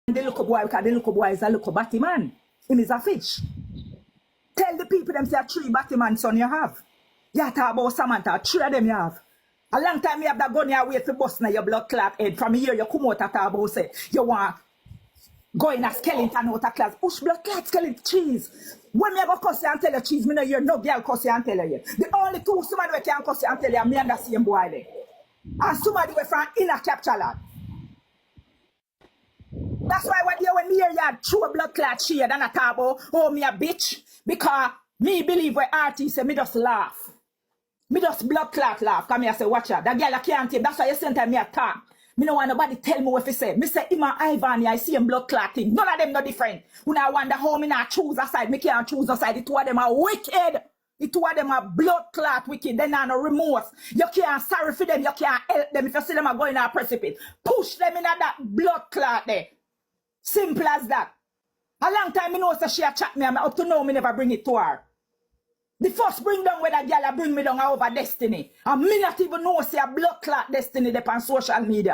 the little boy, because the little boy is a little battyman. Him is a fish. Tell the people them say 3 battyman son you have. You talk about Samantha, 3 of them you have. A long time you have that gun your way to bust now your blood clot head. From here you come out and talk about say you want go in a skeleton out of class. Push blood clot skeleton cheese. When me go cuss you and tell you cheese, me no hear no girl cuss you and tell you. The only 2 somebody we can cuss you and tell you me and the same boy there. And somebody we from inner capture lad. That's why when me hear you throw a blood clot shade and a talk about oh me a bitch. Because me believe where artists say me just laugh. Me just blood clot laugh. Come here I say watch out. That girl I can't take. That's why you sent me a talk. Me no want nobody tell me what to say. Me say him and Ivan I see him blood clotting. None of them no different. When I wonder how me not choose a side. Me can't choose a side. The 2 of them are wicked. The 2 of them are blood clot wicked. They not no remorse. You can't sorry for them. You can't help them. If you see them are going a precipice. Push them in that blood clot there. Simple as that. A long time me know so she a chat me and up to now me never bring it to her. The first bring down where that girl bring me down over Destiny. And me not even know say a blood clot Destiny there on social media.